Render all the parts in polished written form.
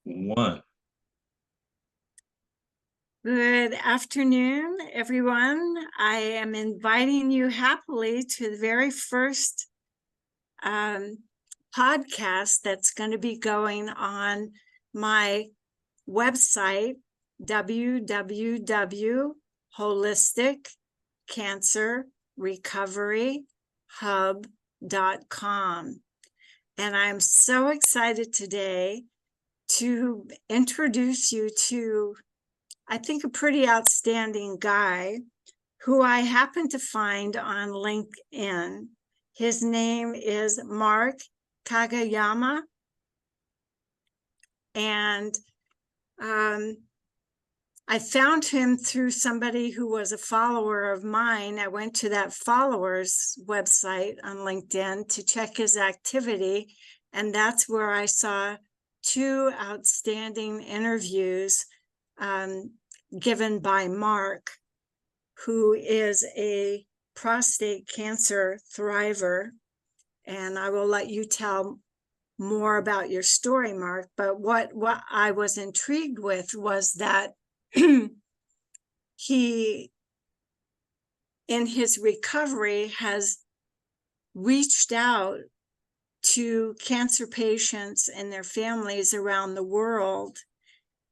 One. Good afternoon, everyone. I am inviting you happily to the very first podcast that's going to be going on my website, www.holisticcancerrecoveryhub.com. And I'm so excited today to introduce you to, I think, a pretty outstanding guy who I happened to find on LinkedIn. His name is Mark Kagayama. And I found him through somebody who was a follower of mine. I went to that follower's website on LinkedIn to check his activity. And that's where I saw two outstanding interviews given by Mark, who is a prostate cancer thriver. And I will let you tell more about your story, Mark. But what I was intrigued with was that he, in his recovery, has reached out to cancer patients and their families around the world.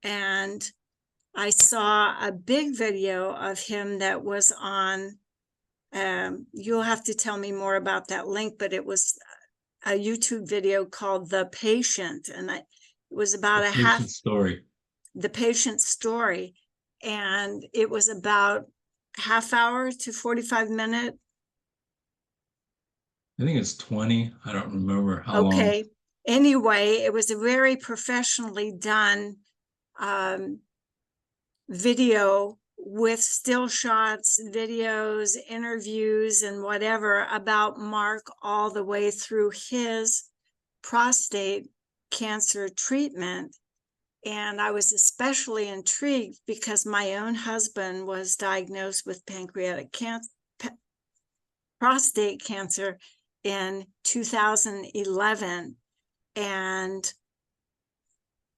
And I saw a big video of him that was on, you'll have to tell me more about that link, but it was a YouTube video called The Patient. And it was about The patient story. The Patient's story. And it was about half hour to 45-minute. I think it's 20. I don't remember how long. Okay. Anyway, it was a very professionally done video with still shots, videos, interviews, and whatever about Mark all the way through his prostate cancer treatment. And I was especially intrigued because my own husband was diagnosed with prostate cancer in 2011. And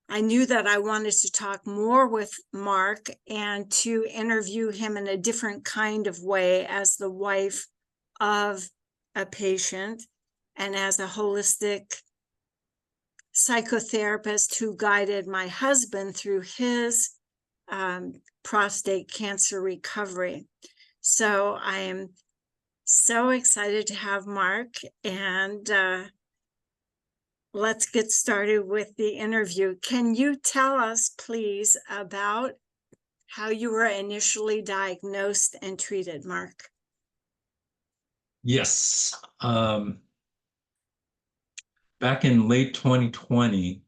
I knew that I wanted to talk more with Mark and to interview him in a different kind of way as the wife of a patient and as a holistic psychotherapist who guided my husband through his prostate cancer recovery. So I am so excited to have Mark, and let's get started with the interview. Can you tell us, please, about how you were initially diagnosed and treated, Mark? Yes. Back in late 2020,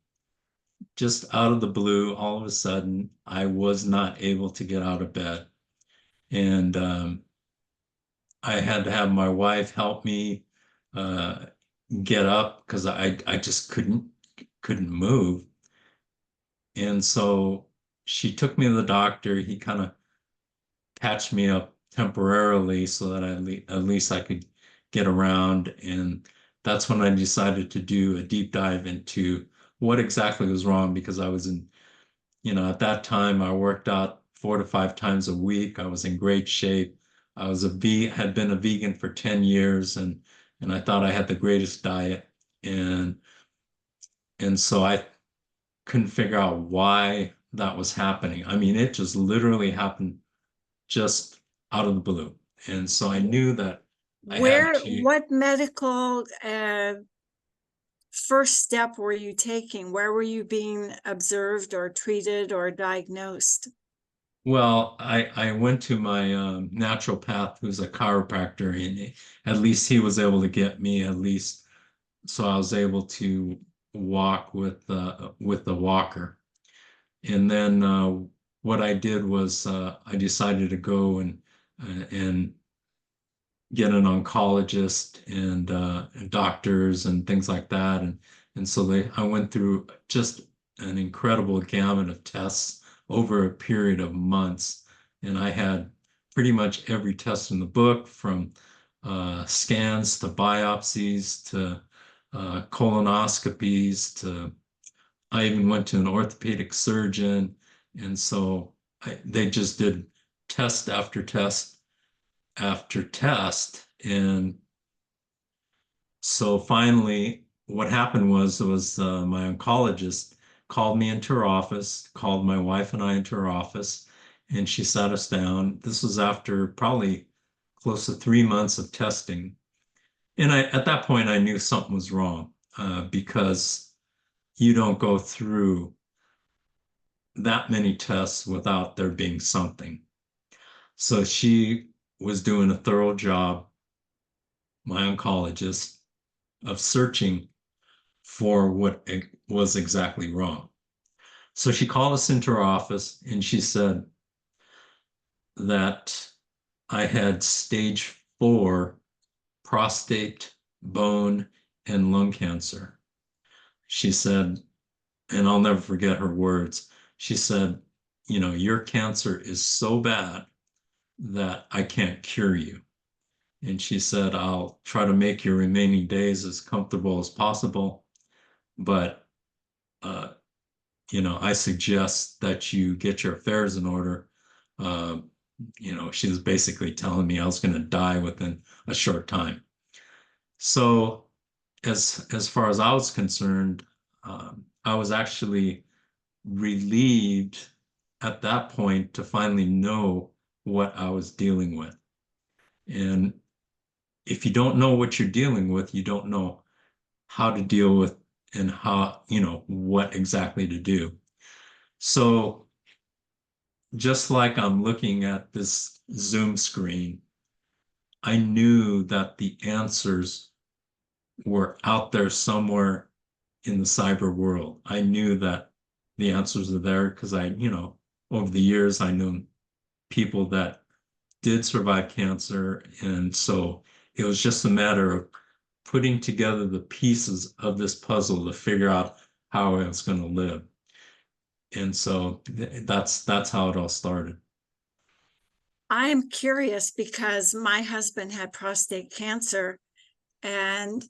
just out of the blue, all of a sudden, I was not able to get out of bed. And I had to have my wife help me get up because I just couldn't move. And so she took me to the doctor. He kind of patched me up temporarily so that at least I could get around. And that's when I decided to do a deep dive into what exactly was wrong because I was at that time I worked out 4 to 5 times a week. I was in great shape. Had been a vegan for 10 years and I thought I had the greatest diet. And so I couldn't figure out why that was happening. I mean, it just literally happened just out of the blue. And so I knew that What medical first step were you taking? Where were you being observed or treated or diagnosed? Well, I went to my naturopath, who's a chiropractor, and at least he was able to get me at least so I was able to walk with the walker. And then what I did was I decided to go and get an oncologist and doctors and things like that. And so I went through just an incredible gamut of tests over a period of months. And I had pretty much every test in the book, from scans to biopsies to colonoscopies to I even went to an orthopedic surgeon. And so they just did test after test after test. And so finally, what happened was my oncologist called me into her office, called my wife and I into her office, and she sat us down. This was after probably close to 3 months of testing. And at that point, I knew something was wrong because you don't go through that many tests without there being something. So she was doing a thorough job, my oncologist, of searching for what was exactly wrong. So she called us into her office and she said that I had stage 4 prostate, bone, and lung cancer. She said, and I'll never forget her words. She said, your cancer is so bad that I can't cure you. And she said, I'll try to make your remaining days as comfortable as possible, but uh, I suggest that you get your affairs in order. Uh, she was basically telling me I was going to die within a short time. So, as far as I was concerned, I was actually relieved at that point to finally know what I was dealing with. And if you don't know what you're dealing with, you don't know how to deal with and how, what exactly to do. So just like I'm looking at this Zoom screen, I knew that the answers were out there somewhere in the cyber world. I knew that the answers are there because over the years, I knew people that did survive cancer. And so it was just a matter of putting together the pieces of this puzzle to figure out how I was going to live. And so that's how it all started. I'm curious because my husband had prostate cancer and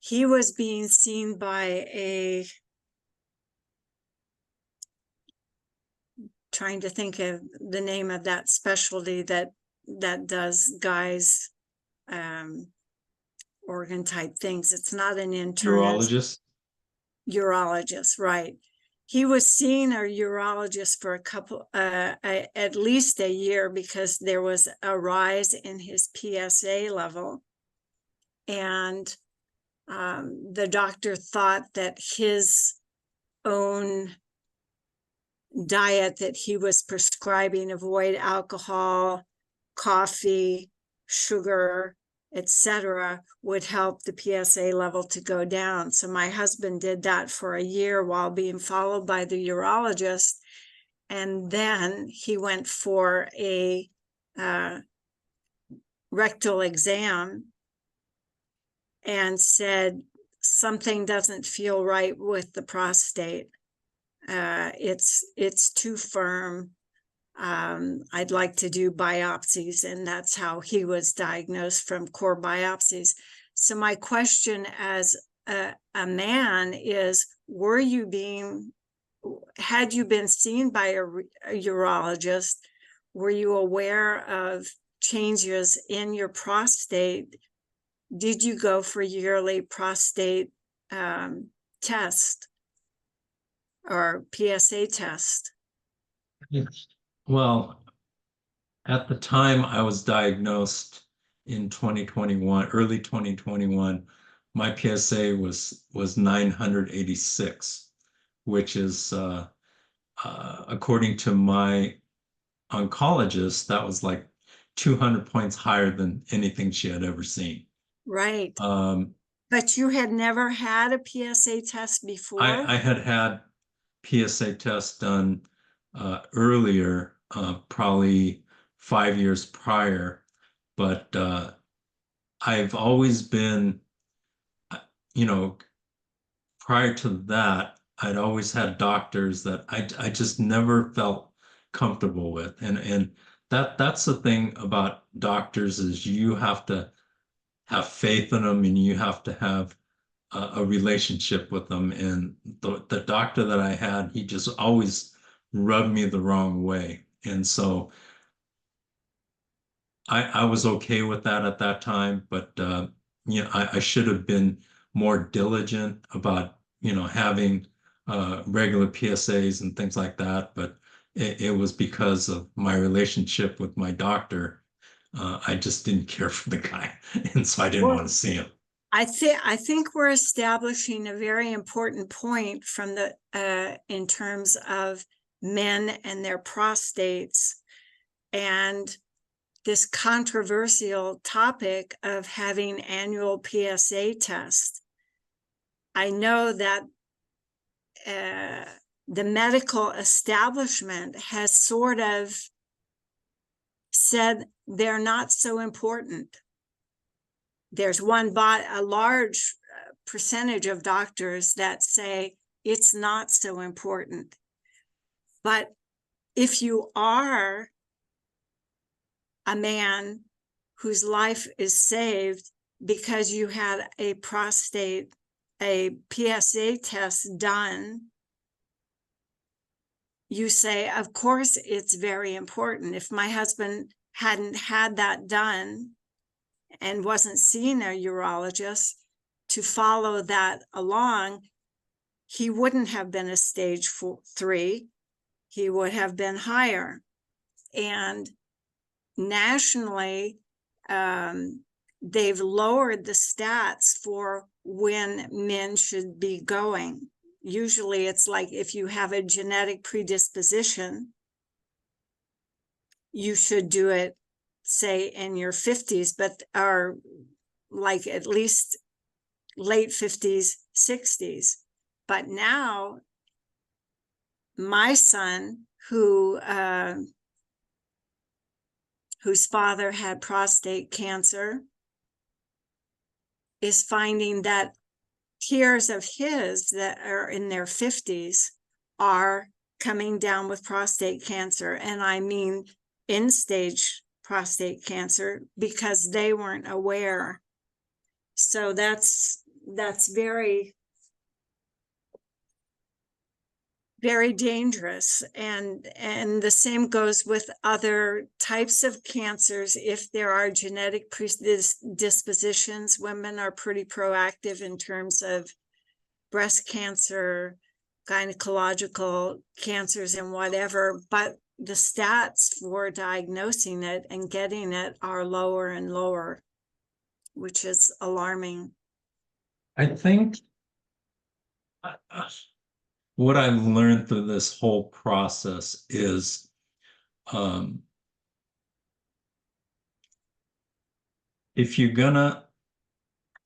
he was being seen by trying to think of the name of that specialty that does guys organ type things. It's not an internist. Urologist? Urologist, right. He was seeing a urologist for at least a year because there was a rise in his PSA level. And the doctor thought that his own diet that he was prescribing, avoid alcohol, coffee, sugar, etc., would help the PSA level to go down. So my husband did that for a year while being followed by the urologist. And then he went for a rectal exam and said, something doesn't feel right with the prostate. It's too firm. I'd like to do biopsies, and that's how he was diagnosed, from core biopsies. So my question as a man is, had you been seen by a urologist, were you aware of changes in your prostate? Did you go for yearly prostate test or PSA test? Well, at the time I was diagnosed in 2021, early 2021, my PSA was 986, which is according to my oncologist, that was like 200 points higher than anything she had ever seen. Right. Um, But you had never had a PSA test before? I had PSA tests done earlier, probably 5 years prior, but I've always been, you know, prior to that, I'd always had doctors that I just never felt comfortable with. And that's the thing about doctors is you have to have faith in them and you have to have a relationship with them. And the doctor that I had, he just always rubbed me the wrong way. And so I was okay with that at that time, but I should have been more diligent about, having regular PSAs and things like that. But it was because of my relationship with my doctor. I just didn't care for the guy, and so I didn't want to see him. I think we're establishing a very important point from the in terms of men and their prostates, and this controversial topic of having annual PSA tests. I know that the medical establishment has sort of said they're not so important. There's a large percentage of doctors that say it's not so important. But if you are a man whose life is saved because you had a PSA test done, you say, of course, it's very important. If my husband hadn't had that done and wasn't seeing a urologist to follow that along, he wouldn't have been a stage 3. He would have been higher. And nationally, they've lowered the stats for when men should be going. Usually it's like if you have a genetic predisposition, you should do it, say, in your 50s, but are like at least late 50s, 60s. But now my son, whose father had prostate cancer, is finding that peers of his that are in their 50s are coming down with prostate cancer. And I mean end-stage prostate cancer, because they weren't aware. So that's very, very dangerous. And the same goes with other types of cancers. If there are genetic predispositions, women are pretty proactive in terms of breast cancer, gynecological cancers, and whatever, but the stats for diagnosing it and getting it are lower and lower, which is alarming. I think what I've learned through this whole process is if you're gonna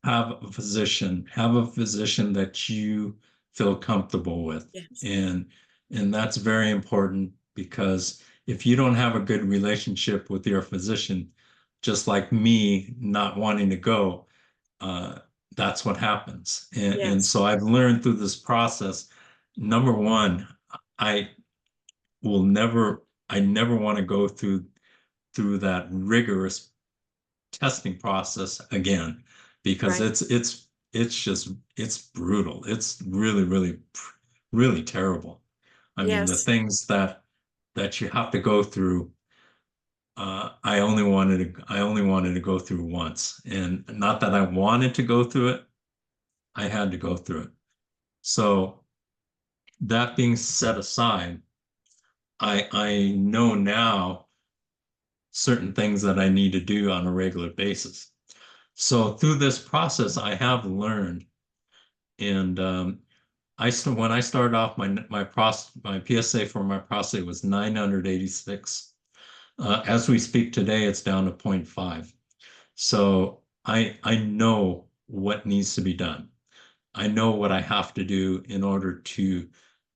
have a physician that you feel comfortable with. Yes. And that's very important, because if you don't have a good relationship with your physician, just like me not wanting to go, that's what happens. And Yes. so I've learned through this process, number one, I I never want to go through that rigorous testing process again, because Right. it's brutal. It's really terrible. I mean, the Yes. things that you have to go through, I only wanted to go through once. And not that I wanted to go through it, I had to go through it. So that being set aside, I know now certain things that I need to do on a regular basis. So through this process, I have learned, and when I started off, my PSA for my prostate was 986. As we speak today, it's down to 0.5. So I know what needs to be done. I know what I have to do in order to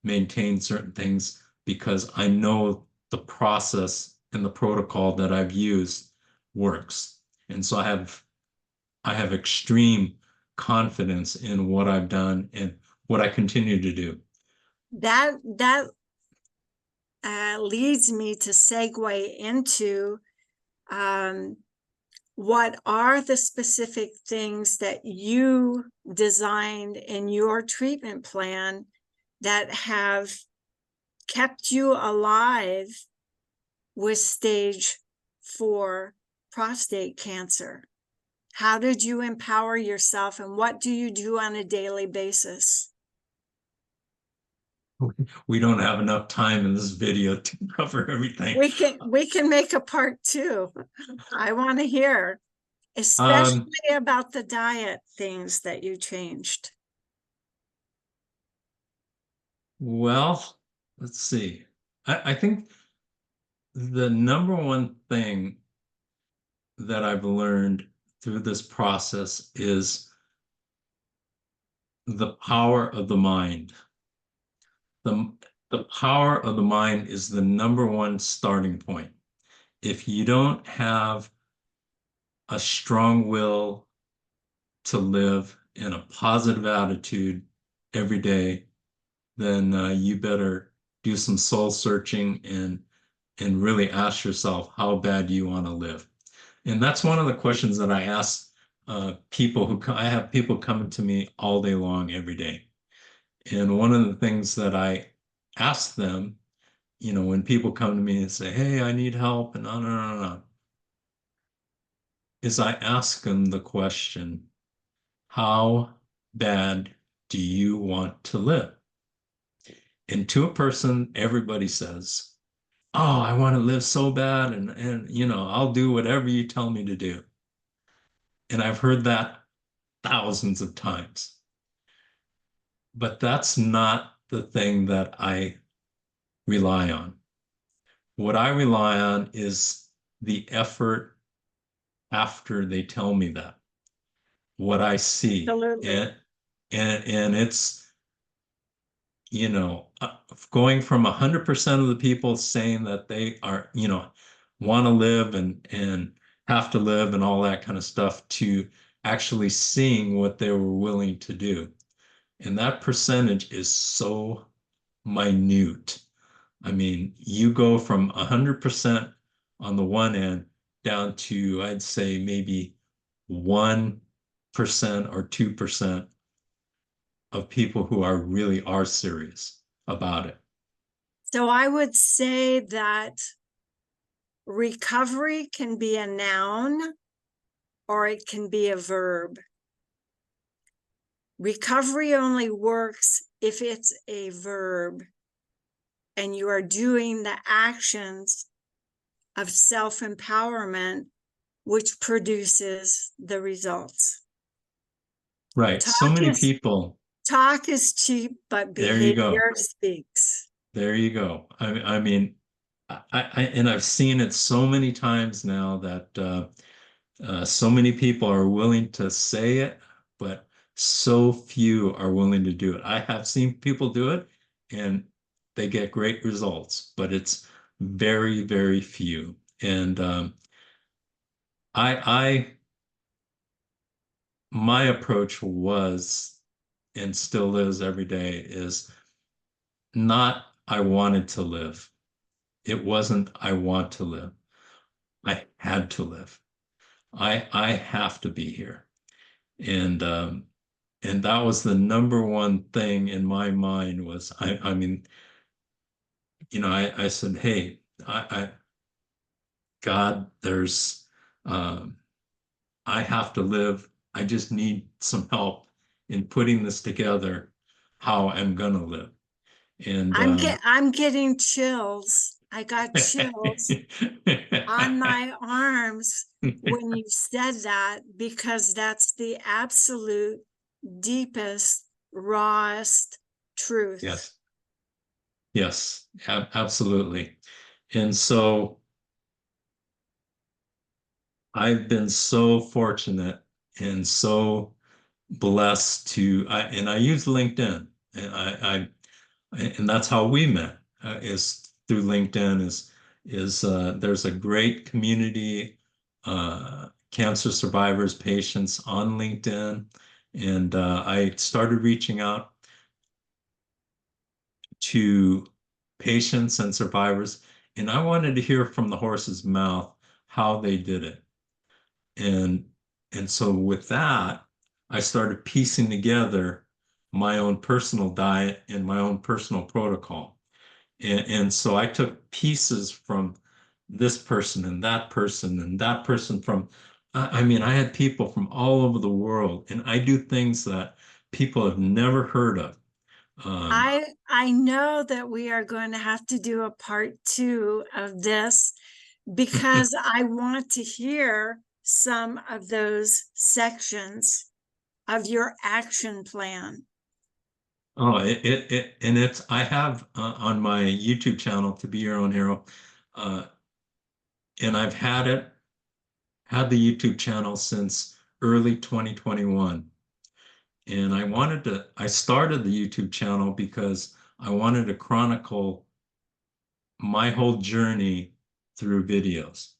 maintain certain things, because I know the process and the protocol that I've used works. And so I have extreme confidence in what I've done and what I continue to do. That leads me to segue into what are the specific things that you designed in your treatment plan that have kept you alive with stage 4 prostate cancer? How did you empower yourself, and what do you do on a daily basis? We don't have enough time in this video to cover everything. We can make a part 2. I want to hear, especially about the diet things that you changed. Well, let's see. I think the number one thing that I've learned through this process is the power of the mind. The power of the mind is the number one starting point. If you don't have a strong will to live in a positive attitude every day, then you better do some soul searching and really ask yourself how bad you want to live. And that's one of the questions that I ask people I have people coming to me all day long, every day. And one of the things that I ask them, when people come to me and say, "Hey, I need help," and no, is I ask them the question, how bad do you want to live? And to a person, everybody says, "Oh, I want to live so bad, and I'll do whatever you tell me to do." And I've heard that thousands of times. But that's not the thing that I rely on. What I rely on is the effort after they tell me that, what I see. Absolutely. And it's, going from 100% of the people saying that they are, want to live and have to live and all that kind of stuff, to actually seeing what they were willing to do. And that percentage is so minute. I mean, you go from 100% on the one end down to, I'd say, maybe 1% or 2% of people who are serious about it. So I would say that recovery can be a noun or it can be a verb. Recovery only works if it's a verb and you are doing the actions of self-empowerment, which produces the results. Right. So many people. Talk is cheap, but There you go. behavior speaks. There you go. I mean, and I've seen it so many times now that so many people are willing to say it, but so few are willing to do it. I have seen people do it and they get great results, but it's very, very few. And I my approach was, and still is every day, is not I wanted to live. It wasn't I want to live. I had to live. I have to be here. And that was the number one thing in my mind. Was I mean, I said, "Hey, God, um, I have to live. I just need some help in putting this together, how I'm gonna live." And I'm getting chills. I got chills on my arms when you said that, because that's the absolute deepest, rawest truth. Yes, yes, absolutely. And so I've been so fortunate and so blessed and I use LinkedIn, and and that's how we met, is through LinkedIn. Is there's a great community, cancer survivors, patients on LinkedIn, and I started reaching out to patients and survivors, and I wanted to hear from the horse's mouth how they did it. And and so with that, I started piecing together my own personal diet and my own personal protocol. And so I took pieces from this person and that person and that person from, I mean, I had people from all over the world, and I do things that people have never heard of. Um, I know that we are going to have to do a part two of this because I want to hear some of those sections of your action plan. oh, and it's, I have on my YouTube channel, To Be Your Own Hero, uh, and I've had the YouTube channel since early 2021. And I started the YouTube channel because I wanted to chronicle my whole journey through videos.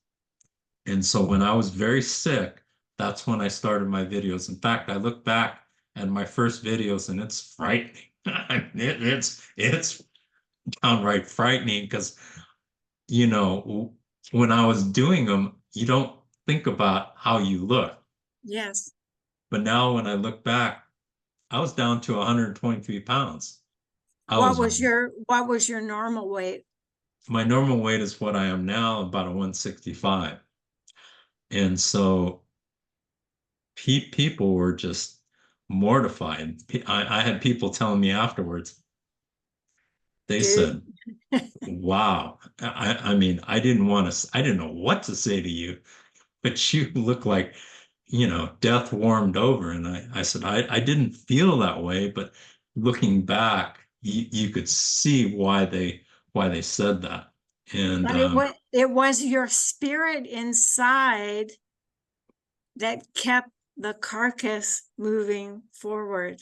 And so when I was very sick, that's when I started my videos. In fact, I look back at my first videos and it's frightening. It's downright frightening because, you know, when I was doing them, you don't think about how you look. Yes. But now when I look back, I was down to 123 pounds. I What was, was your normal weight? my normal weight is what I am now, about a 165. And so people were just mortified. I had people telling me afterwards, they Dude, said, wow. I mean, I didn't know what to say to you, but you look like, death warmed over. And I said, I didn't feel that way, but looking back, you could see why they said that. And but it was your spirit inside that kept the carcass moving forward.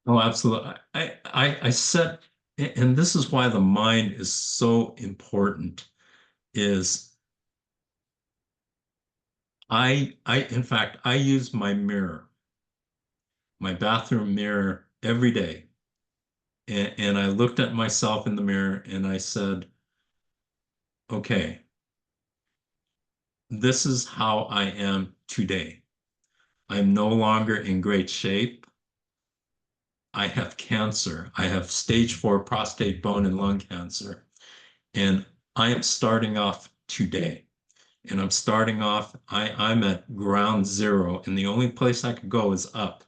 oh, absolutely. I said, and this is why the mind is so important, is in fact, I use my mirror, my bathroom mirror every day. And I looked at myself in the mirror and I said, okay, this is how I am today. I'm no longer in great shape. I have cancer. I have stage 4 prostate, bone, and lung cancer. And I am starting off today. And I'm starting off, I'm at ground zero, and the only place I could go is up.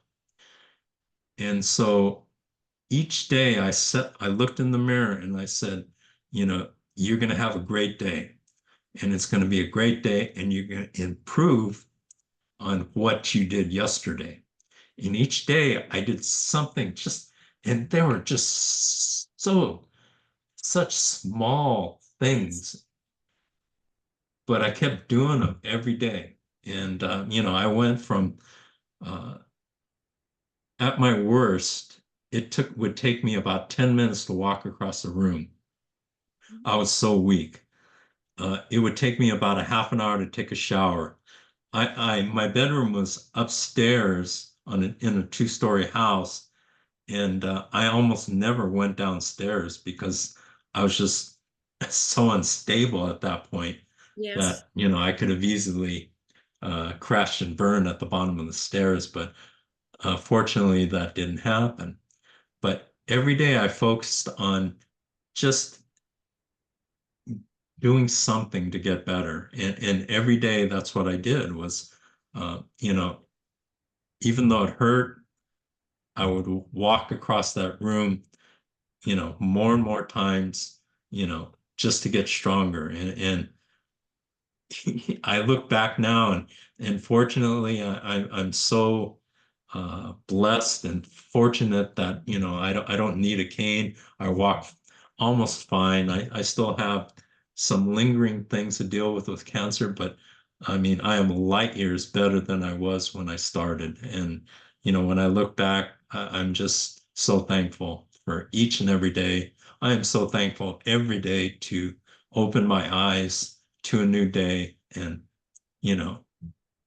And so each day I looked in the mirror and I said, you're going to have a great day, and it's going to be a great day, and you're going to improve on what you did yesterday. And each day I did something and they were just such small things, but I kept doing them every day. And, I went from, uh, at my worst, would take me about 10 minutes to walk across the room. I was so weak. It would take me about a half an hour to take a shower. My bedroom was upstairs in a two-story house, and I almost never went downstairs because I was just so unstable at that point Yes. that, I could have easily crashed and burned at the bottom of the stairs. But fortunately, that didn't happen. But every day I focused on just doing something to get better. And every day that's what I did was, uh, you know, even though it hurt, I would walk across that room, more and more times, just to get stronger. And I look back now, and fortunately, I'm so blessed and fortunate that I don't need a cane. I walk almost fine. I still have some lingering things to deal with cancer, but I mean I am light years better than I was when I started. And when I look back, I'm just so thankful for each and every day. I am so thankful every day to open my eyes to a new day and you know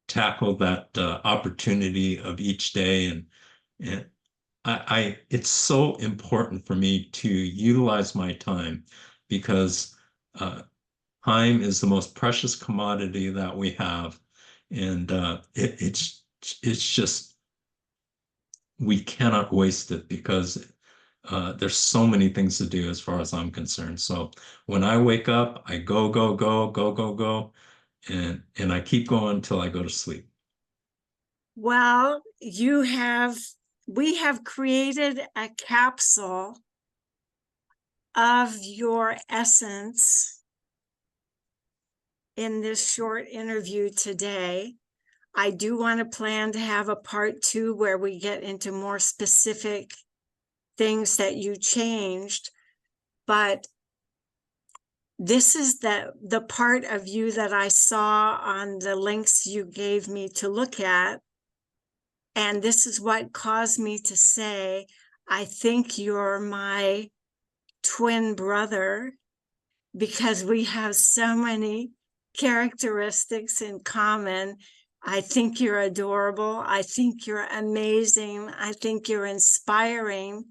tackle that opportunity of each day. And it's so important for me to utilize my time because uh, time is the most precious commodity that we have. And it's just, we cannot waste it because there's so many things to do as far as I'm concerned. So when I wake up, I go, go, go, go, go, go, and I keep going until I go to sleep. Well, we have created a capsule of your essence in this short interview today. I do want to plan to have a part 2 where we get into more specific things that you changed, but this is the part of you that I saw on the links you gave me to look at. And this is what caused me to say, I think you're my twin brother, because we have so many characteristics in common. I think you're adorable. I think you're amazing. I think you're inspiring.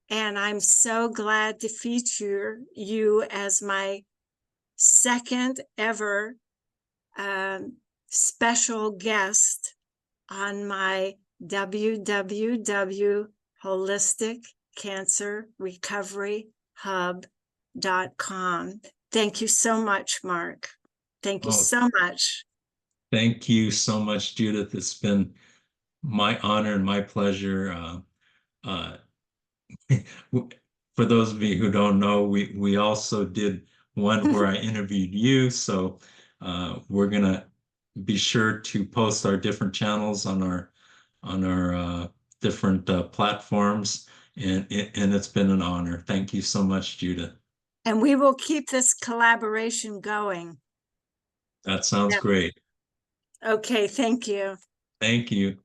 And I'm so glad to feature you as my second ever special guest on my www.holisticcancerrecoveryhub.com. Thank you so much, Mark. Thank you Oh, so much. thank you so much, Judith. It's been my honor and my pleasure. Uh, for those of you who don't know, we also did one where I interviewed you. So we're gonna be sure to post our different channels on our different platforms, and it's been an honor. Thank you so much, Judith. And we will keep this collaboration going. That sounds Yep. great. Okay, thank you. Thank you.